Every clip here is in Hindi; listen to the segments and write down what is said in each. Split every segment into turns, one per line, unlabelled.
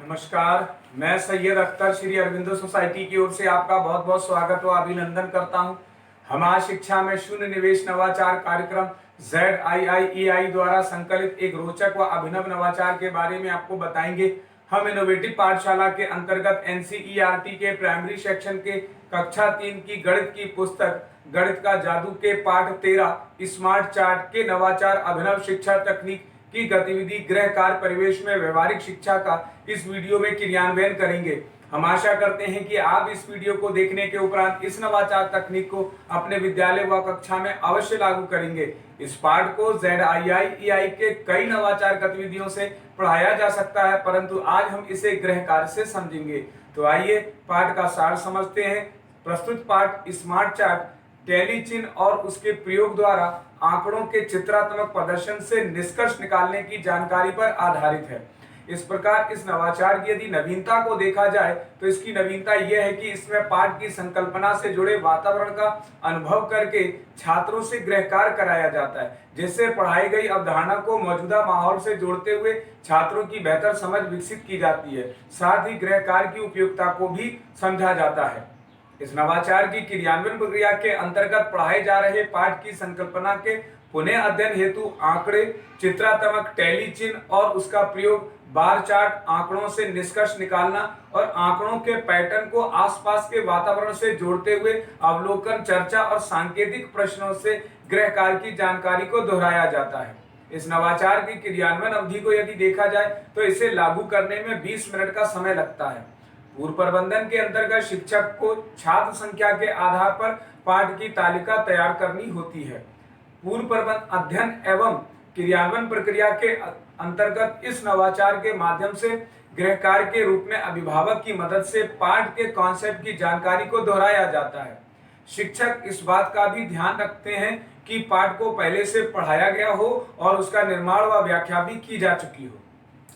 नमस्कार। मैं सैयद अख्तर श्री अरविंदो सोसाइटी की ओर से आपका बहुत बहुत स्वागत व अभिनंदन करता हूं। हम आज शिक्षा में शून्य निवेश नवाचार कार्यक्रम ZIIEI द्वारा संकलित एक रोचक व अभिनव नवाचार के बारे में आपको बताएंगे। हम इनोवेटिव पाठशाला के अंतर्गत NCERT के प्राइमरी सेक्शन के कक्षा 3 की गणित की पुस्तक गणित का जादू के पाठ 13 स्मार्ट चार्ट के नवाचार अभिनव शिक्षा तकनीक की गतिविधि गृह कार्य परिवेश में व्यवहारिक शिक्षा का इस वीडियो में क्रियान्वयन करेंगे। हम आशा करते हैं कि आप इस वीडियो को देखने के उपरांत इस नवाचार तकनीक को अपने विद्यालय व कक्षा में अवश्य लागू करेंगे। इस पाठ को ZIIEI के कई नवाचार गतिविधियों से पढ़ाया जा सकता है, परंतु आज हम इसे गृह कार्य से समझेंगे। तो आइए पाठ का सार समझते हैं। प्रस्तुत पाठ स्मार्ट चार्ट टैली चिन्ह और उसके प्रयोग द्वारा आंकड़ों के चित्रात्मक प्रदर्शन से निष्कर्ष निकालने की जानकारी पर आधारित है। इस प्रकार इस नवाचार की यदि नवीनता को देखा जाए तो इसकी नवीनता यह है कि इसमें पाठ की संकल्पना से जुड़े वातावरण का अनुभव करके छात्रों से गृह कार्य कराया जाता है, जिससे पढ़ाई गई अवधारणा को मौजूदा माहौल से जोड़ते हुए छात्रों की बेहतर समझ विकसित की जाती है। साथ ही गृह कार्य की उपयोगिता को भी समझा जाता है। इस नवाचार की क्रियान्वयन प्रक्रिया के अंतर्गत पढ़ाए जा रहे पाठ की संकल्पना के पुनः अध्ययन हेतु आंकड़े, चित्रात्मक टैली चिन्ह और उसका प्रयोग, बार चार्ट, आंकड़ों से निष्कर्ष निकालना और आंकड़ों के पैटर्न को आसपास के वातावरण से जोड़ते हुए अवलोकन, चर्चा और सांकेतिक प्रश्नों से गृह कार्य की जानकारी को दोहराया जाता है। इस नवाचार की क्रियान्वयन अवधि को यदि देखा जाए तो इसे लागू करने में 20 मिनट का समय लगता है। पूर्व प्रबंधन के अंतर्गत शिक्षक को छात्र संख्या के आधार पर पाठ की तालिका तैयार करनी होती है। पूर्व प्रबंधन अध्ययन एवं क्रियान्वयन प्रक्रिया के अंतर्गत इस नवाचार के माध्यम से गृह कार्य के रूप में अभिभावक की मदद से पाठ के कॉन्सेप्ट की जानकारी को दोहराया जाता है। शिक्षक इस बात का भी ध्यान रखते हैं कि पाठ को पहले से पढ़ाया गया हो और उसका निर्माण व व्याख्या भी की जा चुकी हो।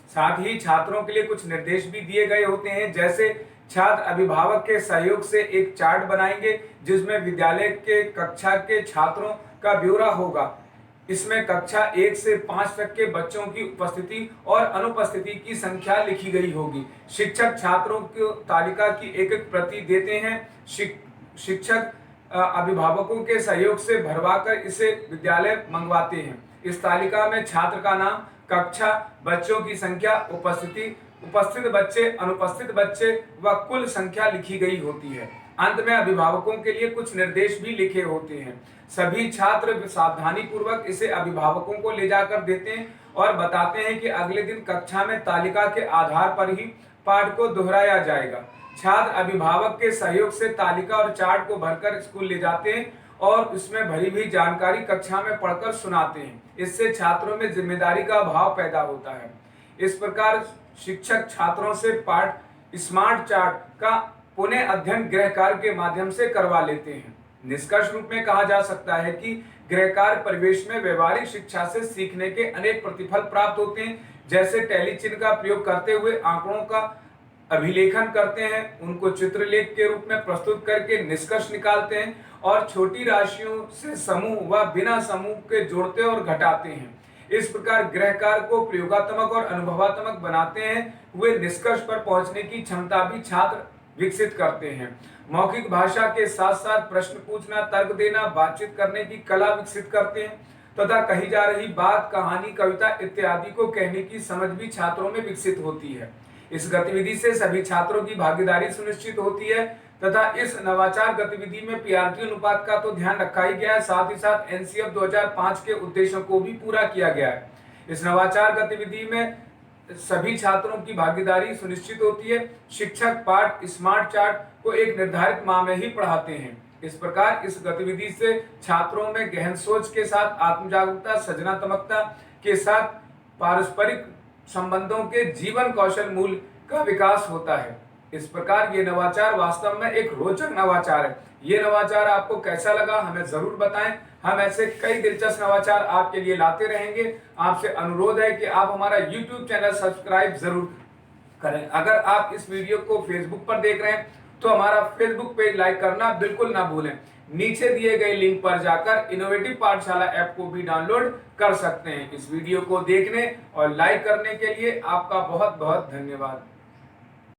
साथ ही छात्रों के लिए कुछ निर्देश भी दिए गए होते हैं, जैसे छात्र अभिभावक के सहयोग से एक चार्ट बनाएंगे जिसमें विद्यालय के कक्षा के छात्रों का ब्यौरा होगा। इसमें कक्षा 1 से 5 तक के बच्चों की उपस्थिति और अनुपस्थिति की संख्या लिखी गई होगी। शिक्षक छात्रों को तालिका की एक एक प्रति देते हैं। शिक्षक अभिभावकों के सहयोग से भरवाकर इसे विद्यालय मंगवाते हैं। इस तालिका में छात्र का नाम, कक्षा, बच्चों की संख्या, उपस्थित बच्चे, अनुपस्थित बच्चे व कुल संख्या लिखी गई होती है। अंत में अभिभावकों के लिए कुछ निर्देश भी लिखे होते हैं। सभी छात्र सावधानी पूर्वक इसे अभिभावकों को ले जाकर देते हैं और बताते हैं कि अगले दिन कक्षा में तालिका के आधार पर ही पाठ को दोहराया जाएगा। छात्र अभिभावक के सहयोग से तालिका और चार्ट को भरकर स्कूल ले जाते हैं और उसमें भरी हुई जानकारी कक्षा में पढ़कर सुनाते हैं। इससे छात्रों में जिम्मेदारी का भाव पैदा होता है। इस प्रकार शिक्षक छात्रों से पाठ स्मार्ट चार्ट का पुनः अध्ययन गृह कार्य के माध्यम से करवा लेते हैं। निष्कर्ष रूप में कहा जा सकता है कि गृह कार्य परिवेश में व्यवहारिक शिक्षा से सीखने के अनेक प्रतिफल प्राप्त होते हैं, जैसे टैली चिन्ह का प्रयोग करते हुए आंकड़ों का अभिलेखन करते हैं, उनको चित्रलेख के रूप में प्रस्तुत करके निष्कर्ष निकालते हैं और छोटी राशियों से समूह व बिना समूह के जोड़ते और घटाते हैं। इस प्रकार गृह कार्य को प्रयोगात्मक और अनुभवात्मक बनाते हैं। वे निष्कर्ष पर पहुंचने की क्षमता भी छात्र विकसित करते हैं। मौखिक भाषा के साथ साथ प्रश्न पूछना, तर्क देना, बातचीत करने की कला विकसित करते हैं तथा कही जा रही बात, कहानी, कविता इत्यादि को कहने की समझ भी छात्रों में विकसित होती है। इस गतिविधि से सभी छात्रों की भागीदारी सुनिश्चित होती है तथा इस नवाचार गतिविधि में पीआरटी अनुपात का तो ध्यान रखा ही गया है, साथ ही साथ NCF 2005 के उद्देश्यों को भी पूरा किया गया है। इस नवाचार गतिविधि में सभी छात्रों की भागीदारी सुनिश्चित होती है। शिक्षक पाठ स्मार्ट चार्ट को एक निर्धारित माह में ही पढ़ाते हैं। इस प्रकार इस गतिविधि से छात्रों में गहन सोच के साथ आत्म जागरूकता, सृजनात्मकता के साथ पारस्परिक संबंधों के जीवन कौशल मूल्य का विकास होता है। इस प्रकार ये नवाचार वास्तव में एक रोचक नवाचार है। ये नवाचार आपको कैसा लगा हमें जरूर बताएं। हम ऐसे कई दिलचस्प नवाचार आपके लिए लाते रहेंगे। आपसे अनुरोध है कि आप हमारा YouTube चैनल सब्सक्राइब जरूर करें। अगर आप इस वीडियो को Facebook पर देख रहे हैं तो हमारा Facebook पेज लाइक करना बिल्कुल ना भूलें। नीचे दिए गए लिंक पर जाकर इनोवेटिव पाठशाला ऐप को भी डाउनलोड कर सकते हैं। इस वीडियो को देखने और लाइक करने के लिए आपका बहुत बहुत धन्यवाद।